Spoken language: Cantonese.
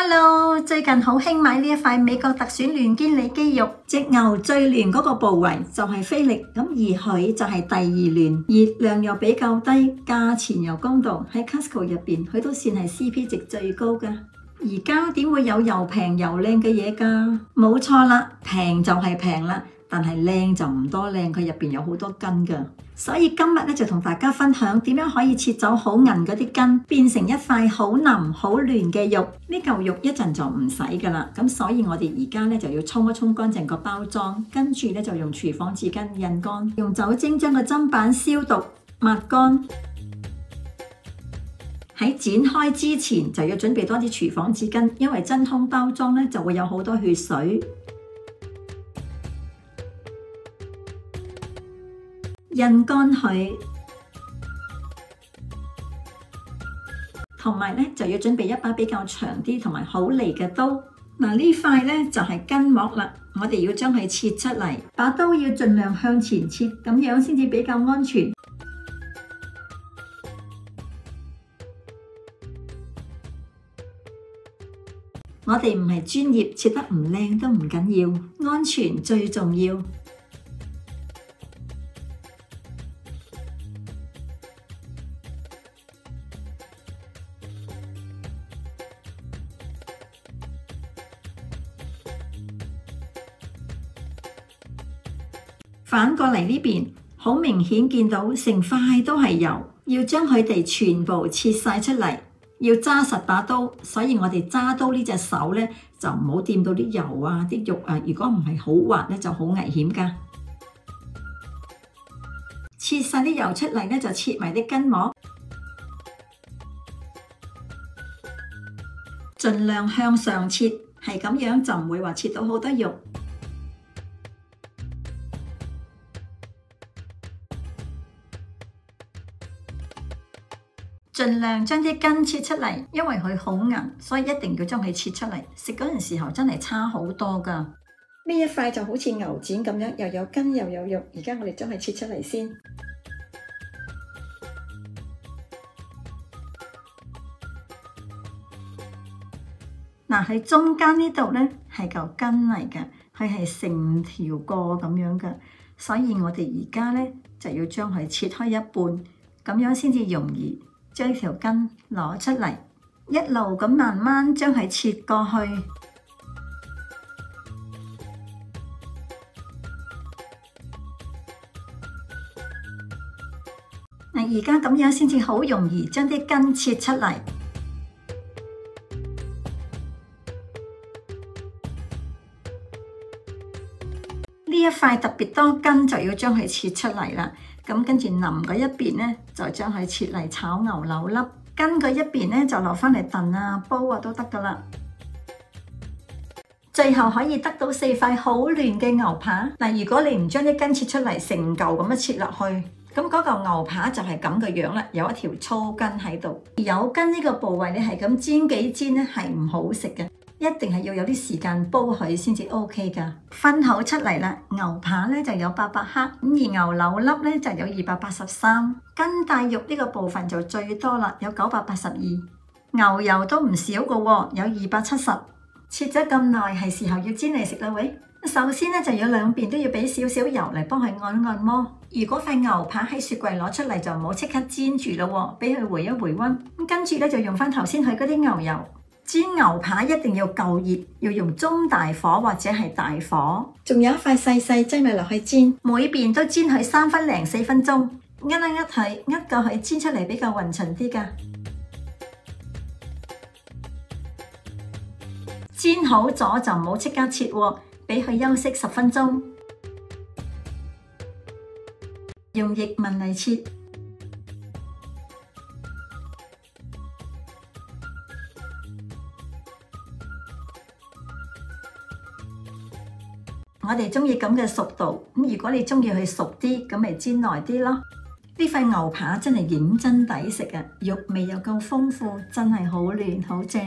Hello， 最近好興買呢一塊美國特選嫩肩里肌肉，隻牛最嫩嗰個部位就係菲力，咁而佢就係第二嫩，熱量又比較低，價錢又公道，喺 Costco 入邊佢都算係 CP 值最高㗎。而家點會有又平又靚嘅嘢㗎？冇錯啦，平就係平啦，但係靚就唔多靚，佢入邊有好多筋㗎。所以今日咧就同大家分享點樣可以切走好韌嗰啲筋，變成一塊好腍好嫩嘅肉。呢嚿肉一陣就唔使㗎啦，咁所以我哋而家咧就要沖一沖乾淨個包裝，跟住咧就用廚房紙巾印乾，用酒精將個砧板消毒抹乾。喺剪開之前就要準備多啲廚房紙巾，因為真空包裝咧就會有好多血水。印乾佢，同埋咧就要準備一把比較長啲同埋好利嘅刀。嗱，呢塊咧就係筋膜啦，我哋要將佢切出嚟，把刀要盡量向前切，咁樣先至比較安全。我哋唔係專業，切得唔靚都唔緊要，安全最重要。反過嚟呢邊，好明顯見到成塊都係油，要將佢哋全部切晒出嚟，要揸實把刀。所以我哋揸刀呢隻手咧，就唔好掂到啲油啊、啲肉啊。如果唔係好滑咧，就好危險㗎。切晒啲油出嚟咧，就切埋啲筋膜，盡量向上切，係咁樣就唔會話切到好多肉。盡量將啲筋切出嚟，因為佢好硬，所以一定要將佢切出嚟。食嗰陣時候真係差好多㗎。呢一塊就好似牛展咁樣，又有筋又有肉。而家我哋將佢切出嚟先。嗱，喺中間呢度呢係嚿筋嚟嘅，佢係成條過咁樣嘅，所以我哋而家呢就要將佢切開一半，咁樣先至容易將條筋攞出嚟，一路咁慢慢將佢切過去。而家咁樣先至好容易將啲筋切出嚟。呢一塊特別多筋就要將佢切出嚟啦。咁跟住腍嗰一邊呢，就將佢切嚟炒牛柳粒；筋嗰一邊呢，就留返嚟燉啊、煲啊都得㗎喇。最後可以得到4塊好嫩嘅牛扒。嗱，如果你唔將啲筋切出嚟，成嚿咁樣切落去，咁嗰嚿牛扒就係咁嘅樣啦，有一條粗筋喺度。有筋呢個部位你係咁煎幾煎呢，係唔好食嘅。一定係要有啲時間煲佢先至 OK 㗎。分好出嚟啦，牛扒咧就有800克，而牛柳粒咧就有283。筋帶肉呢個部分就最多啦，有982。牛油都唔少㗎喎，有270。切咗咁耐，係時候要煎嚟食啦喂。首先咧就要兩邊都要俾少少油嚟幫佢按按摩。如果塊牛扒喺雪櫃攞出嚟就唔好即刻煎住咯喎，俾佢回一回溫。跟住咧就用翻頭先佢嗰啲牛油。煎牛扒一定要夠熱，要用中大火或者係大火。仲有一塊細細擠埋落去煎，每邊都煎佢3分零4分鐘，佢，夠佢煎出嚟比較勻稱啲㗎。煎好咗就唔好即刻切喎，俾佢休息10分鐘。用翼紋嚟切。我哋中意咁嘅熟度，咁如果你中意佢熟啲，咁咪煎耐啲咯。呢塊牛扒真係認真抵食啊，肉味又夠豐富，真係好嫩好正。